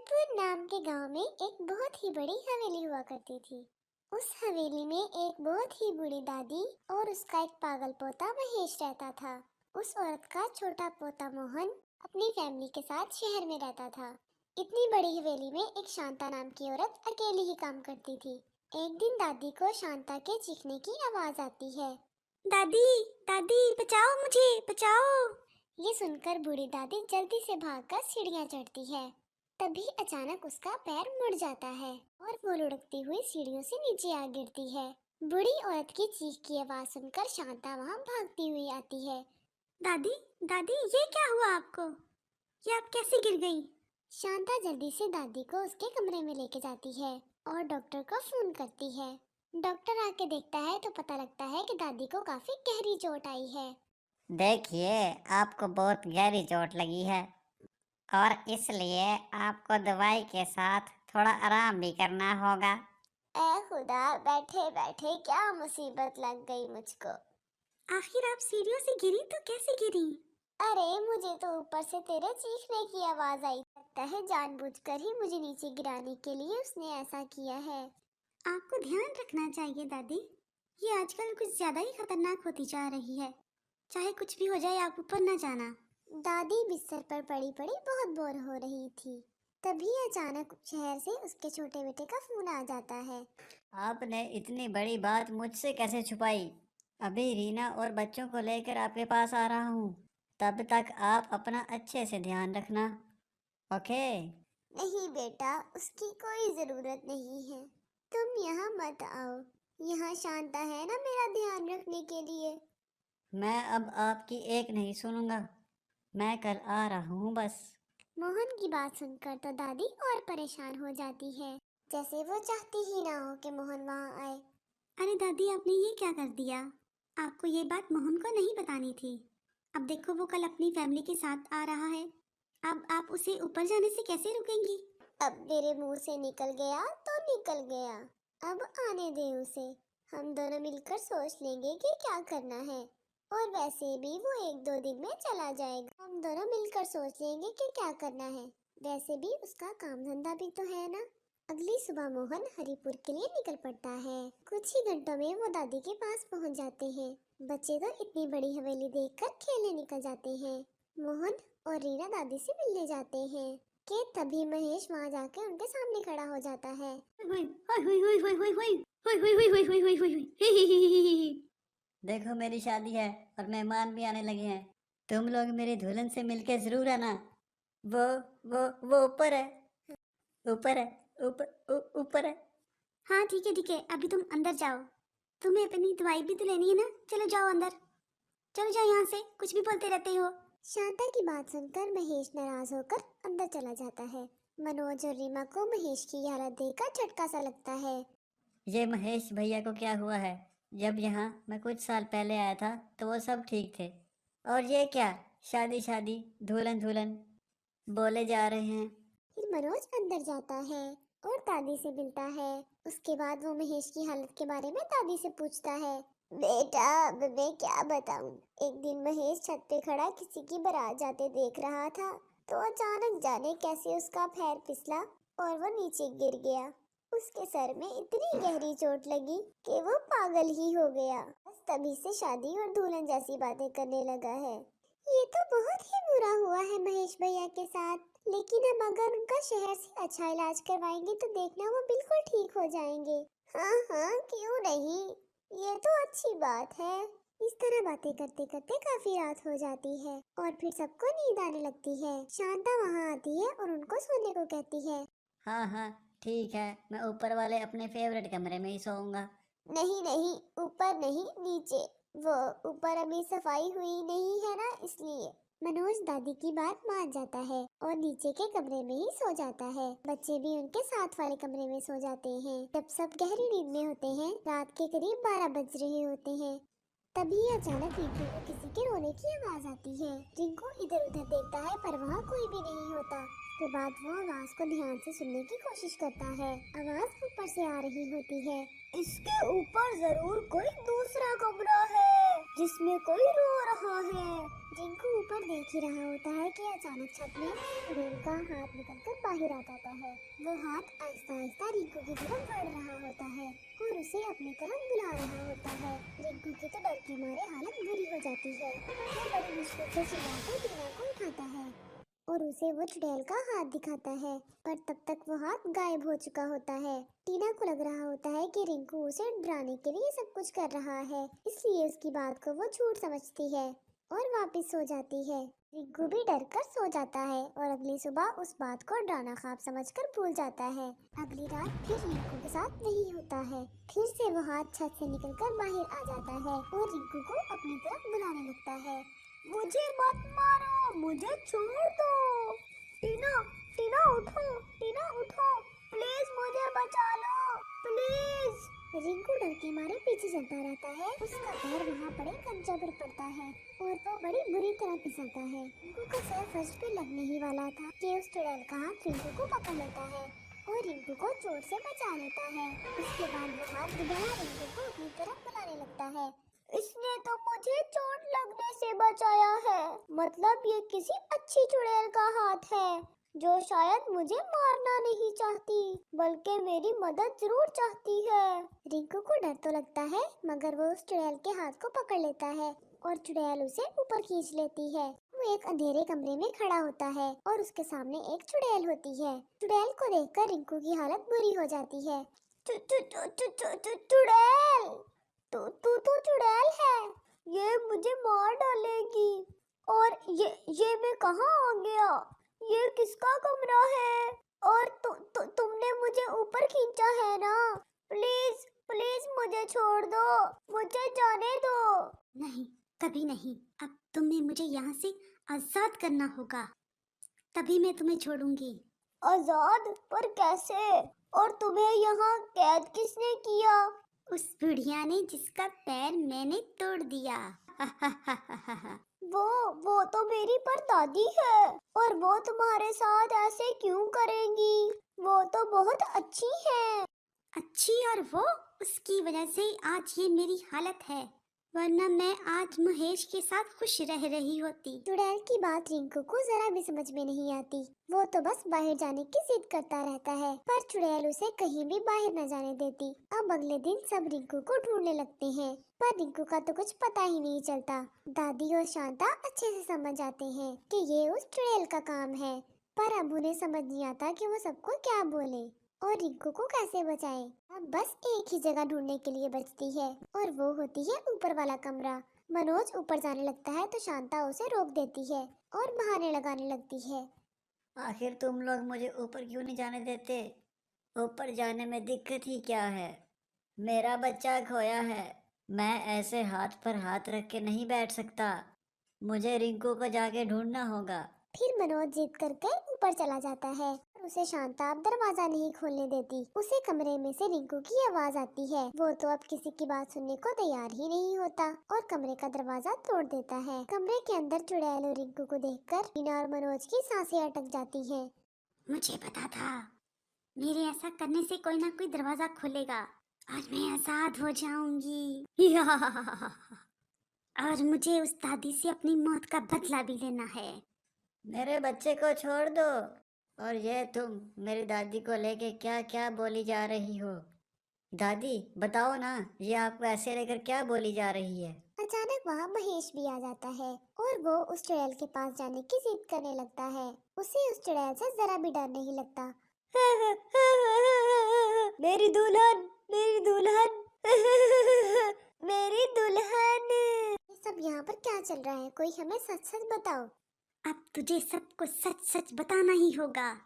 भरतपुर नाम के गांव में एक बहुत ही बड़ी हवेली हुआ करती थी। उस हवेली में एक बहुत ही बूढ़ी दादी और उसका एक पागल पोता महेश रहता था। उस औरत का छोटा पोता मोहन अपनी फैमिली के साथ शहर में रहता था। इतनी बड़ी हवेली में एक शांता नाम की औरत अकेली ही काम करती थी। एक दिन दादी को शांता के चीखने की आवाज आती है। दादी, दादी बचाओ, मुझे बचाओ। ये सुनकर बूढ़ी दादी जल्दी से भागकर सीढ़ियां चढ़ती है। तभी अचानक उसका पैर मुड़ जाता है और वो लुढ़कती हुई सीढ़ियों से नीचे आ गिरती है। बूढ़ी औरत की चीख की आवाज सुनकर शांता वहां भागती हुई आती है। दादी, दादी ये क्या हुआ आपको? ये आप कैसे गिर गई? शांता जल्दी से दादी को उसके कमरे में लेके जाती है और डॉक्टर को फोन करती है। डॉक्टर आके देखता है तो पता लगता है कि दादी को काफी गहरी चोट आई है। देखिए, आपको बहुत गहरी चोट लगी है और इसलिए आपको दवाई के साथ थोड़ा आराम भी करना होगा। ऐ खुदा, बैठे बैठे क्या मुसीबत लग गई मुझको। आखिर आप सीढ़ियों से गिरी तो कैसे गिरी? अरे मुझे तो ऊपर से तेरे चीखने की आवाज आई। लगता है जानबूझकर ही मुझे नीचे गिराने के लिए उसने ऐसा किया है। आपको ध्यान रखना चाहिए दादी, ये आजकल कुछ ज्यादा ही खतरनाक होती जा रही है। चाहे कुछ भी हो जाए आप ऊपर न जाना। दादी बिस्तर पर पड़ी पड़ी बहुत बोर हो रही थी। तभी अचानक शहर से उसके छोटे बेटे का फोन आ जाता है। आपने इतनी बड़ी बात मुझसे कैसे छुपाई? अभी रीना और बच्चों को लेकर आपके पास आ रहा हूँ। तब तक आप अपना अच्छे से ध्यान रखना। ओके? नहीं बेटा, उसकी कोई जरूरत नहीं है। तुम यहाँ मत आओ। यहाँ शांता है ना मेरा ध्यान रखने के लिए। मैं अब आपकी एक नहीं सुनूंगा। मैं कल आ रहा हूँ बस। मोहन की बात सुनकर तो दादी और परेशान हो जाती है, जैसे वो चाहती ही ना हो कि मोहन वहाँ आए। अरे दादी, आपने ये क्या कर दिया? आपको ये बात मोहन को नहीं बतानी थी। अब देखो वो कल अपनी फैमिली के साथ आ रहा है। अब आप उसे ऊपर जाने से कैसे रुकेंगी? अब मेरे मुंह से निकल गया तो निकल गया। अब आने दे उसे। हम दोनों मिलकर सोच लेंगे कि क्या करना है। और वैसे भी वो 1-2 दिन में चला जाएगा। हम दोनों मिलकर सोच लेंगे कि क्या करना है। वैसे भी उसका काम धंधा भी तो है ना। अगली सुबह मोहन हरिपुर के लिए निकल पड़ता है। कुछ ही घंटों में वो दादी के पास पहुंच जाते हैं। बच्चे तो इतनी बड़ी हवेली देखकर खेलने निकल जाते हैं। मोहन और रीना दादी से मिलने जाते हैं कि तभी महेश वहां जाके उनके सामने खड़ा हो जाता है। देखो, मेरी शादी है और मेहमान भी आने लगे हैं। तुम लोग मेरी दुल्हन से मिलके जरूर आना। वो वो ऊपर है, ऊपर है, ऊपर है। हाँ ठीक है, अभी तुम अंदर जाओ। तुम्हें अपनी दवाई भी तो लेनी है ना। चलो जाओ अंदर। चलो जाओ यहाँ से, कुछ भी बोलते रहते हो। शांता की बात सुनकर महेश नाराज होकर अंदर चला जाता है। मनोज और रीमा को महेश की हालत देखकर झटका सा लगता है। ये महेश भैया को क्या हुआ है? जब यहाँ मैं कुछ साल पहले आया था तो वो सब ठीक थे, और ये क्या शादी शादी दुल्हन दुल्हन बोले जा रहे हैं। फिर मनोज अंदर जाता है और दादी से मिलता है। उसके बाद वो महेश की हालत के बारे में दादी से पूछता है। बेटा, अब मैं क्या बताऊं। एक दिन महेश छत पे खड़ा किसी की बारात जाते देख रहा था, तो अचानक जाने कैसे उसका पैर फिसला और वो नीचे गिर गया। उसके सर में इतनी गहरी चोट लगी कि वो पागल ही हो गया। बस तभी से शादी और दुल्हन जैसी बातें करने लगा है। ये तो बहुत ही बुरा हुआ है महेश भैया के साथ। लेकिन अब अगर उनका शहर से अच्छा इलाज करवाएंगे तो देखना वो बिल्कुल ठीक हो जाएंगे। हाँ हाँ, क्यों नहीं, ये तो अच्छी बात है। इस तरह बातें करते करते काफी रात हो जाती है और फिर सबको नींद आने लगती है। शांता वहाँ आती है और उनको सोने को कहती है। हाँ हाँ, ठीक है, मैं ऊपर वाले अपने फेवरेट कमरे में ही सोऊंगा। नहीं नहीं, ऊपर नहीं, नीचे। वो ऊपर अभी सफाई हुई नहीं है ना, इसलिए। मनोज दादी की बात मान जाता है और नीचे के कमरे में ही सो जाता है। बच्चे भी उनके साथ वाले कमरे में सो जाते हैं। जब सब गहरी नींद में होते हैं, रात के करीब 12 बज रहे होते हैं। तभी अचानक रिंकू को किसी के रोने की आवाज आती है। रिंकू इधर उधर देखता है पर वहाँ कोई भी नहीं होता। उसके बाद वो आवाज को ध्यान से सुनने की कोशिश करता है। आवाज ऊपर से आ रही होती है। इसके ऊपर जरूर कोई दूसरा कमरा है। जिसमें कोई रो रहा है। रिंकू ऊपर देख ही रहा होता है कि अचानक छत में चुड़ैल का हाथ निकलकर बाहर आ जाता है। वो हाथ आहिस्ता आहिस्ता रिंकू की तरफ बढ़ रहा होता है और उसे अपनी तरफ बुला रहा होता है। रिंकू की तो डर के मारे हालत बुरी हो जाती है। वो बड़ी मुश्किल से चिल्लाकर टीना को उठाता है और उसे वो चुड़ैल का हाथ दिखाता है, पर तब तक वो हाथ गायब हो चुका होता है। टीना को लग रहा होता है कि रिंकू उसे डराने के लिए सब कुछ कर रहा है, इसलिए उसकी बात को वो झूठ समझती है और वापस सो जाती है। रिंकू भी डर कर सो जाता है और अगली सुबह उस बात को डरावना ख्वाब समझकर भूल जाता है। अगली रात फिर रिंकू के साथ वही होता है। फिर से वो हाथ छत से निकलकर बाहर आ जाता है और रिंकू को अपनी तरफ बुलाने लगता है। मुझे मत मारो, मुझे छोड़ दो। टीना, टीना उठो, टीना उठो, प्लीज मुझे बचा लो, प्लीज। रिंकू डर के मारे पीछे चलता रहता है। उसका पैर वहाँ पड़े कंचे पर पड़ता है और वो बड़ी बुरी तरह फिसलता है। रिंकू का सर फर्स्ट पे लगने ही वाला था कि उस चुड़ैल का हाथ रिंकू को पकड़ लेता है और रिंकू को चोट से बचा लेता है। उसके बाद वो हाथ दोबारा रिंकू को अपनी तरफ बुलाने लगता है। इसने तो मुझे चोट लगने से बचाया है, मतलब ये किसी अच्छी चुड़ैल का हाथ है जो शायद मुझे मारना नहीं चाहती बल्कि मेरी मदद जरूर चाहती है। रिंकू को डर तो लगता है मगर वो उस चुड़ैल के हाथ को पकड़ लेता है और चुड़ैल उसे ऊपर खींच लेती है। वो एक अंधेरे कमरे में खड़ा होता है और उसके सामने एक चुड़ैल होती है। चुड़ैल को देखकर रिंकू की हालत बुरी हो जाती है। चुड़ैल, तू तो चुड़ैल है, ये मुझे मार डालेगी। और ये मैं कहाँ आ गया? ये किसका कमरा है? और तुमने मुझे ऊपर खींचा है ना? प्लीज प्लीज मुझे छोड़ दो, मुझे जाने दो। नहीं, कभी नहीं। अब तुम्हें मुझे यहाँ से आजाद करना होगा, तभी मैं तुम्हें छोड़ूंगी। आजाद? पर कैसे? और तुम्हें यहाँ कैद किसने किया? उस बुढ़िया ने जिसका पैर मैंने तोड़ दिया। वो तो मेरी परदादी है और वो तुम्हारे साथ ऐसे क्यों करेंगी? वो तो बहुत अच्छी है। अच्छी? और वो उसकी वजह से आज ये मेरी हालत है, वरना मैं आज महेश के साथ खुश रह रही होती। चुड़ैल की बात रिंकू को जरा भी समझ में नहीं आती। वो तो बस बाहर जाने की जिद करता रहता है, पर चुड़ैल उसे कहीं भी बाहर न जाने देती। अब अगले दिन सब रिंकू को ढूंढने लगते हैं, पर रिंकू का तो कुछ पता ही नहीं चलता। दादी और शांता अच्छे से समझ जाते हैं कि ये उस चुड़ैल का काम है, पर अब उन्हें समझ नहीं आता कि वो सबको क्या बोले और रिंकू को कैसे बचाए। अब बस एक ही जगह ढूंढने के लिए बचती है और वो होती है ऊपर वाला कमरा। मनोज ऊपर जाने लगता है तो शांता उसे रोक देती है और बहाने लगाने लगती है। आखिर तुम लोग मुझे ऊपर क्यों नहीं जाने देते? ऊपर जाने में दिक्कत ही क्या है? मेरा बच्चा खोया है, मैं ऐसे हाथ पर हाथ रख के नहीं बैठ सकता। मुझे रिंकू को जाके ढूंढना होगा। फिर मनोज जिद करके ऊपर चला जाता है और उसे शांता अब दरवाजा नहीं खोलने देती। उसे कमरे में से रिंकू की आवाज आती है। वो तो अब किसी की बात सुनने को तैयार ही नहीं होता और कमरे का दरवाजा तोड़ देता है। कमरे के अंदर चुड़ैल और रिंकू को देखकर टीना और मनोज की सांसें अटक जाती हैं। मुझे पता था मेरे ऐसा करने से कोई ना कोई दरवाजा खोलेगा और मैं आजाद हो जाऊंगी। और मुझे उस दादी से अपनी मौत का बदला भी लेना है। मेरे बच्चे को छोड़ दो। और ये तुम मेरी दादी को लेके क्या क्या बोली जा रही हो? दादी बताओ ना, ये आपको ऐसे लेकर क्या बोली जा रही है? अचानक वहाँ महेश भी आ जाता है और वो उस चुड़ैल के पास जाने की जिद करने लगता है। उसे उस चुड़ैल से जरा भी डर नहीं लगता। मेरी दुल्हन, मेरी दुल्हन, मेरी दुल्हन। ये सब यहाँ पर क्या चल रहा है? कोई हमें सच सच बताओ। अब तुझे सबको सच सच बताना ही होगा।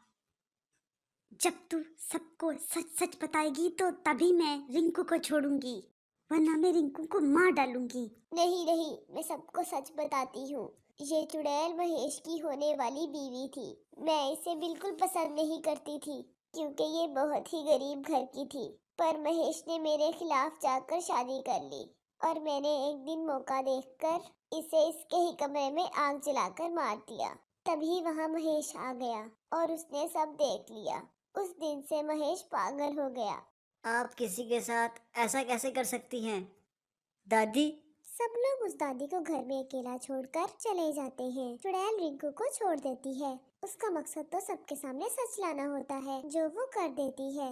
जब तू सबको सच सच बताएगी तो तभी मैं रिंकू को छोड़ूंगी, वरना मैं रिंकू को मार डालूंगी। नहीं नहीं, मैं सबको सच बताती हूँ। ये चुड़ैल महेश की होने वाली बीवी थी। मैं इसे बिल्कुल पसंद नहीं करती थी क्योंकि ये बहुत ही गरीब घर की थी। पर महेश ने मेरे खिलाफ जाकर शादी कर ली और मैंने एक दिन मौका देखकर इसे इसके ही कमरे में आग जलाकर मार दिया। तभी वहाँ महेश आ गया और उसने सब देख लिया। उस दिन से महेश पागल हो गया। आप किसी के साथ ऐसा कैसे कर सकती हैं? दादी, सब लोग उस दादी को घर में अकेला छोड़कर चले जाते हैं। चुड़ैल रिंकू को छोड़ देती है। उसका मकसद तो सबके सामने सच लाना होता है, जो वो कर देती है।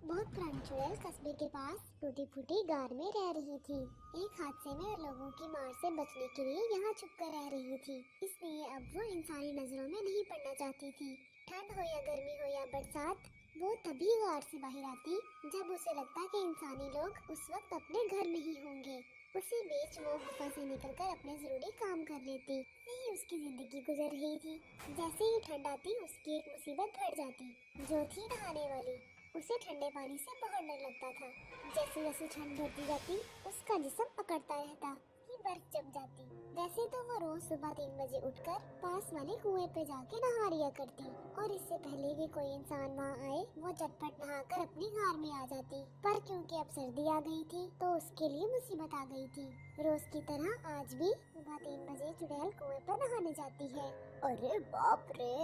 बहुत पुरानी चुड़ैल कस्बे के पास टूटी फूटी गार में रह रही थी। एक हादसे में लोगों की मार से बचने के लिए यहाँ छुपकर रह रही थी। इसलिए अब वो इंसानी नजरों में नहीं पड़ना चाहती थी। ठंड हो या गर्मी हो या बरसात, वो तभी गार से बाहर आती जब उसे लगता कि इंसानी लोग उस वक्त अपने घर में ही होंगे। उसी बीच वो गुफा से निकलकर अपने जरूरी काम कर लेती। यही उसकी जिंदगी गुजर रही थी। जैसे ही ठंड आती, उसकी एक मुसीबत बढ़ जाती, जो थी नहाने वाली। उसे ठंडे पानी से बहुत डर लगता था। जैसे जैसे ठंड बढ़ती जाती, उसका जिस्म अकड़ता रहता कि बर्फ जम जाती। वैसे तो वो रोज सुबह 3 बजे उठकर पास वाले कुएं पे जाके नहा लिया करती, और इससे पहले कि कोई इंसान वहाँ आए, वो झटपट नहाकर अपनी गार में आ जाती। पर क्योंकि अब सर्दी आ गई थी, तो उसके लिए मुसीबत आ गई थी। रोज की तरह आज भी सुबह 3 बजे चुड़ैल कुएं पर नहाने जाती है। अरे बाप रे,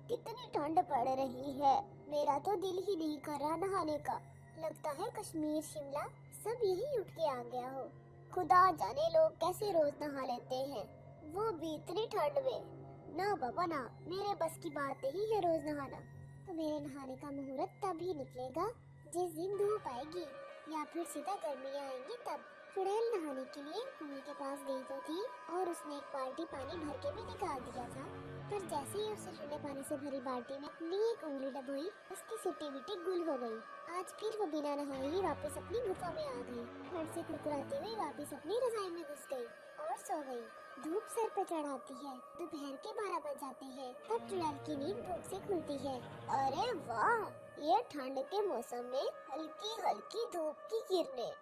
कितनी ठंड पड़ रही है। मेरा तो दिल ही नहीं कर रहा नहाने का। लगता है कश्मीर शिमला सब यही उठ के आ गया हो। खुदा जाने लोग कैसे रोज नहा लेते हैं, वो भी इतनी ठंड में। ना बाबा ना, मेरे बस की बात नहीं है रोज नहाना। तो मेरे नहाने का मुहूर्त तभी निकलेगा जिस दिन धूप आएगी, या फिर सीधा गर्मियाँ आएंगी तब। चुड़ैल नहाने के लिए कुएं के पास गई तो थी, और उसने एक बाल्टी पानी भर के भी निकाल दिया था। पर जैसे ही उसे ठंडे पानी से भरी बाल्टी में अपनी एक उंगली डबोई, उसकी सिट्टी बिट्टी गुल हो गई। आज फिर वो बिना नहाए ही वापस अपनी गुफा में आ गई। ठंड से कुरकुराती हुई वापस अपनी रजाई में घुस गई और सो गई। धूप सर पे चढ़ आती है। दोपहर के 12 बज जाते हैं। तब चुड़ैल की नींद भूख से खुलती है। अरे वाह, ये ठंड के मौसम में हल्की हल्की धूप की किरणें,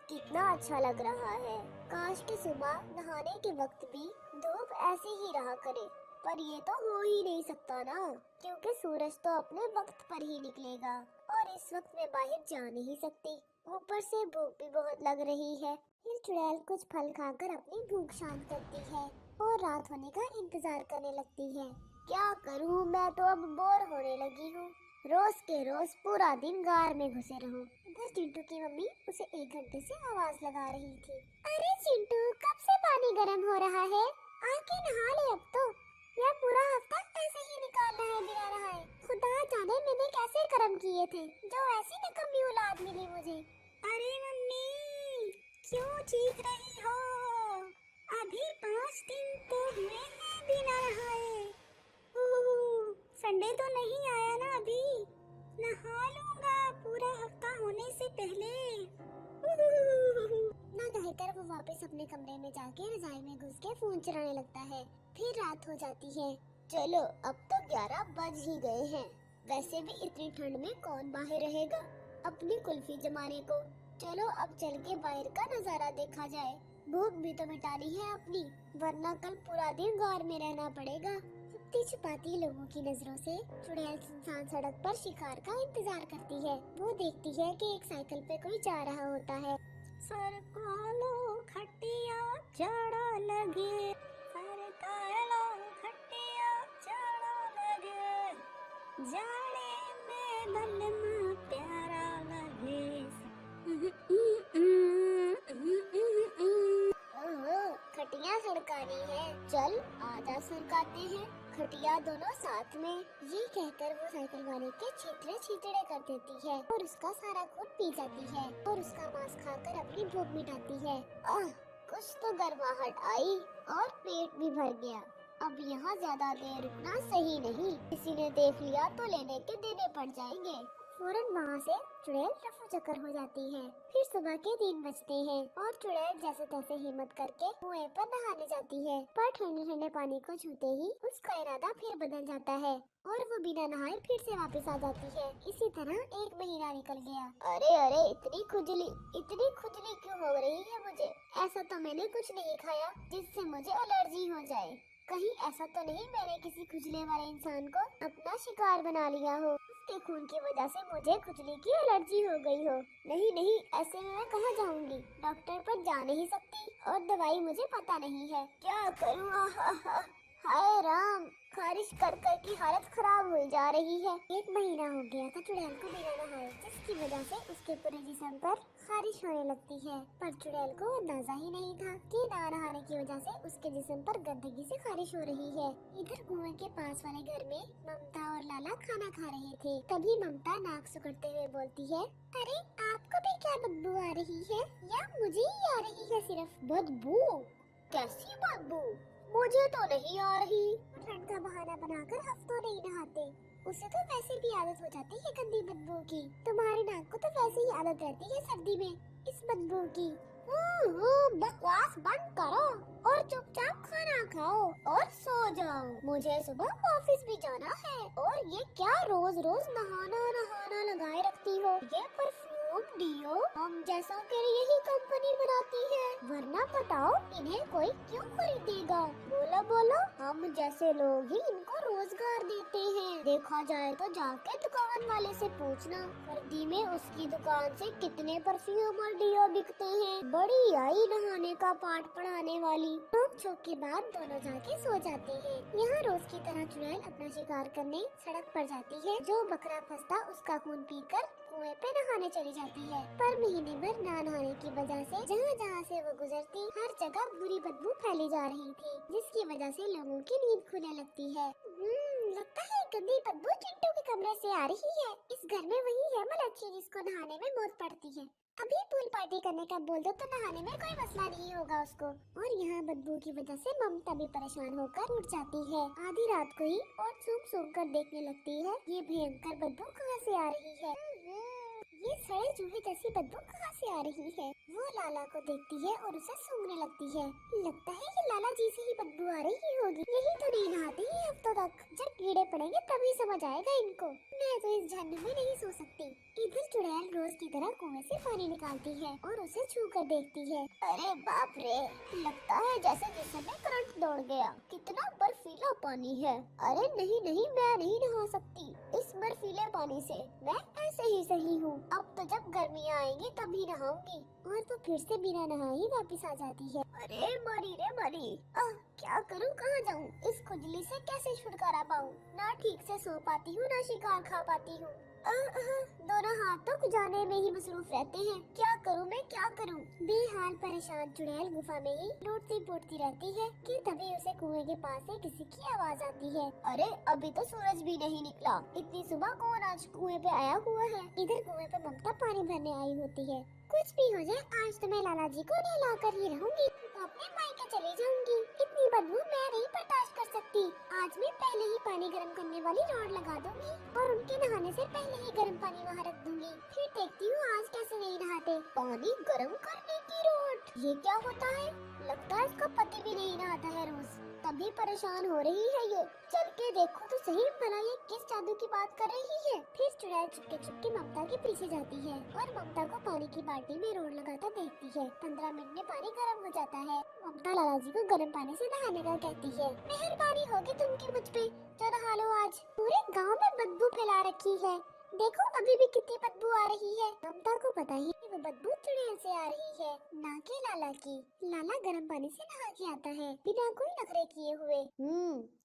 कितना अच्छा लग रहा है। काश कि सुबह नहाने के वक्त भी धूप ऐसे ही रहा करे। पर ये तो हो ही नहीं सकता ना, क्योंकि सूरज तो अपने वक्त पर ही निकलेगा, और इस वक्त मैं बाहर जा नहीं सकती। ऊपर से भूख भी बहुत लग रही है। फिर चुड़ैल कुछ फल खाकर अपनी भूख शांत करती है और रात होने का इंतजार करने लगती है। क्या करूँ, मैं तो अब बोर होने लगी हूँ। रोज के रोज पूरा दिन गार में घुसे रहूं। इधर चिंटू की मम्मी उसे 1 घंटे से आवाज लगा रही थी। अरे चिंटू, कब से पानी गर्म हो रहा है? आके नहा ले अब तो। यह पूरा हफ्ता ऐसे ही निकालना है बिना नहाए। खुदा जाने मैंने कैसे कर्म किए थे, जो ऐसी निकम्मी औलाद मिली मुझे। अरे मम्मी, क्यों चीख रही हो? अभी 5 दिन तो हुए हैं बिना नहाए। संडे तो नहीं आया ना अभी। नहा लूंगा पूरा हफ्ता होने से पहले। ना कहकर वो वापस अपने कमरे में जाके रजाई में घुस के फोन चलाने लगता है। फिर रात हो जाती है। चलो अब तो 11 बज ही गए हैं। वैसे भी इतनी ठंड में कौन बाहर रहेगा अपनी कुल्फी जमाने को। चलो अब चल के बाहर का नजारा देखा जाए। भूख भी तो मिटानी है अपनी, वरना कल पूरा दिन गार में रहना पड़ेगा। छुपती छुपाती लोगों की नजरों से चुड़ैल सुनसान सड़क पर शिकार का इंतजार करती है। वो देखती है कि एक साइकिल पे कोई जा रहा होता है। सर कालो खटिया जाड़ा लगे, सर कालो खटिया जाड़ा लगे, जाड़े में बलमा प्यारा लगे। ओहो, खटिया सड़कानी है, चल आजा सरकाते हैं खटिया दोनों साथ में। ये कहकर वो साइकिल वाले के छींतरे छींतरे कर देती है और उसका सारा खून पी जाती है और उसका मांस खाकर अपनी भूख मिटाती है। कुछ तो गर्माहट आई और पेट भी भर गया। अब यहाँ ज्यादा देर रुकना सही नहीं, किसी ने देख लिया तो लेने के देने पड़ जाएंगे। फौरन वहाँ से चुड़ैल रफू चक्कर हो जाती है। फिर सुबह के 3 बजते हैं और चुड़ैल जैसे तैसे हिम्मत करके कुएं पर नहाने जाती है। पर ठंडे ठंडे पानी को छूते ही उसका इरादा फिर बदल जाता है और वो बिना नहाए फिर से वापस आ जाती है। इसी तरह 1 महीना निकल गया। अरे इतनी खुजली क्यों हो रही है मुझे? ऐसा तो मैंने कुछ नहीं खाया जिससे मुझे एलर्जी हो जाए। कहीं ऐसा तो नहीं मैंने किसी खुजले वाले इंसान को अपना शिकार बना लिया हो? उसके खून की वजह से मुझे खुजली की एलर्जी हो गई हो। नहीं नहीं, ऐसे में मैं कहाँ जाऊंगी, डॉक्टर पर जा नहीं सकती और दवाई मुझे पता नहीं है, क्या करूँ। हाय राम, खारिश कर कर की हालत खराब हुई जा रही है। 1 महीना हो गया था चुड़ैल को बिना नहाए, जिसकी वजह से उसके पूरे जिस्म पर खारिश होने लगती है। पर चुड़ैल को अंदाजा ही नहीं था कि ना नहाने की वजह से उसके जिस्म पर गंदगी से खारिश हो रही है। इधर कुएं के पास वाले घर में ममता और लाला खाना खा रहे थे। तभी ममता नाक सुकड़ते हुए बोलती है, अरे आपको भी क्या बदबू आ रही है, या मुझे ही आ रही है सिर्फ बदबू? कैसी बदबू? मुझे तो नहीं आ रही। ठंड का बहाना बनाकर हफ्तों नहीं नहाते, उसे तो वैसे भी आदत हो जाती है गंदी बदबू की। तुम्हारी नाक को तो वैसे ही आदत रहती है सर्दी में इस बदबू की। बकवास बंद करो और चुपचाप खाना खाओ और सो जाओ। मुझे सुबह ऑफिस भी जाना है। और ये क्या रोज रोज नहाना नहाना लगाए रखती हो? ये परफ्यूम डियो हम जैसों के लिए ही कंपनी बनाती है, वरना बताओ इन्हें कोई क्यों खरीदेगा? बोलो बोलो, हम जैसे लोग ही इनको रोजगार देते हैं। देखा जाए तो जाके दुकान वाले से पूछना, सर्दी में उसकी दुकान से कितने परफ्यूम और डियो बिकते हैं। बड़ी आई नहाने का पाठ पढ़ाने वाली। नोक झोंक के बाद दोनों जाके सो जाते हैं। यहाँ रोज की तरह चुड़ैल अपना शिकार करने सड़क पर जाती है। जो बकरा फंसता उसका खून पीकर कुएं पे नहाने चली जाती है। पर महीने भर ना नहाने की वजह से जहाँ जहाँ से वो गुजरती हर जगह बुरी बदबू फैली जा रही थी, जिसकी वजह से लोगों की नींद खुलने लगती है। लगता है गंदी बदबू चिंटू के कमरे से आ रही है। इस घर में वही है मलच्छी जिसको नहाने में मौत पड़ती है। अभी पूल पार्टी करने का बोल दो तो नहाने में कोई मसला नहीं होगा उसको। और यहाँ बदबू की वजह से ममता भी परेशान होकर उठ जाती है आधी रात को ही और सूंघ सूंघ कर देखने लगती है ये भयंकर बदबू कहाँ से आ रही है। ये सड़े चूहे जैसी बदबू कहाँ से आ रही है? वो लाला को देखती है और उसे सूंघने लगती है। लगता है कि लाला जी से ही बदबू आ रही होगी। यही तो नहीं नहाती है हफ्तों तक। जब कीड़े पड़ेंगे तभी समझ आएगा इनको। मैं तो इस झंड में नहीं सो सकती। इधर चुड़ैल रोज की तरह कुएं से पानी निकालती है और उसे छू कर देखती है। अरे बाप रे, लगता है जैसे जिसम में करंट दौड़ गया। कितना बर्फीला पानी है। अरे नहीं नहीं, मैं नहीं नहा सकती इस बर्फीले पानी से। मैं ऐसे ही सही हूँ। अब तो जब गर्मियाँ आएंगी तभी नहाऊंगी। और तो फिर से बिना नहाए ही वापस आ जाती है। अरे मरी रे मरी, क्या करूँ, कहाँ जाऊँ? इस खुजली से कैसे छुटकारा पाऊँ? ना ठीक से सो पाती हूँ ना शिकार खा पाती हूँ। दोनों हाथ तो खुजाने में ही मसरूफ रहते हैं। क्या करूँ मैं, क्या करूँ? बेहाल परेशान चुड़ैल गुफा में ही लौटती पुटती रहती है कि तभी उसे कुएं के पास से किसी की आवाज आती है। अरे अभी तो सूरज भी नहीं निकला, इतनी सुबह कौन आज कुएं पे आया हुआ है? इधर कुएं पे ममता पानी भरने आई होती है। कुछ भी हो जाए, आज तो मैं लाला जी को नहला कर ही रहूंगी। तो अपने मायके चली जाऊंगी। इतनी बदबू मैं नहीं बर्दाश्त कर सकती। आज मैं पहले ही पानी गर्म करने वाली रॉड लगा दूंगी और उनके नहाने से पहले ही गर्म पानी वहाँ रख दूंगी। फिर देखती हूँ आज कैसे नहीं नहाते। पानी गर्म करने की रॉड, ये क्या होता है? लगता है इसका पति भी नहीं नहाता है रोज, तभी परेशान हो रही है ये। चल के देखो तो सही भला ये किस जादू की बात कर रही है। फिर चुड़ैल चुपके चुपके ममता के पीछे जाती है और ममता को पानी की बाल्टी में रोड लगाता देखती है। 15 मिनट में पानी गर्म हो जाता है। ममता लाला जी को गर्म पानी से नहाने का कहती है। मेहरबानी होगी तुमकी मुझ पे, जो नहा लो आज। पूरे गाँव में बदबू फैला रखी है। देखो अभी भी कितनी बदबू आ रही है। ममता को पता ही कि वो बदबू चुड़ैल से आ रही है, ना कि लाला की। लाला गर्म पानी से नहा के आता है बिना कोई नखरे किए हुए।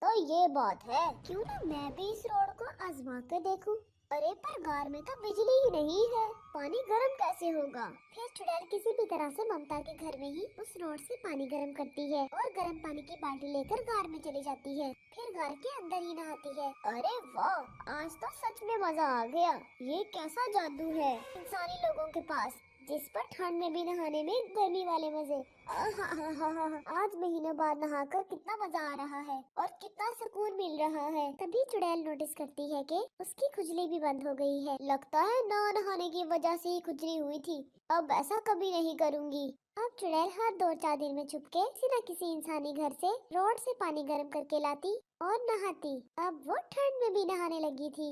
तो ये बात है, क्यों ना मैं भी इस रोड को आजमा कर देखूं। अरे पर गार में तो बिजली ही नहीं है, पानी गर्म कैसे होगा? फिर चुड़ैल किसी भी तरह से ममता के घर में ही उस रोड से पानी गर्म करती है और गर्म पानी की बाल्टी लेकर गार में चली जाती है। फिर गार के अंदर ही नहाती है। अरे वाह, आज तो सच में मजा आ गया। ये कैसा जादू है इंसानी लोगों के पास, जिस पर ठंड में भी नहाने में गर्मी वाले मजे। आज महीनों बाद नहाकर कितना मजा आ रहा है और कितना सुकून मिल रहा है। तभी चुड़ैल नोटिस करती है कि उसकी खुजली भी बंद हो गई है। लगता है ना नहाने की वजह से ही खुजली हुई थी। अब ऐसा कभी नहीं करूँगी। अब चुड़ैल हर 2-4 दिन में छुपके किसी न किसी इंसानी घर से रोड से पानी गर्म करके लाती और नहाती। अब वो ठंड में भी नहाने लगी थी।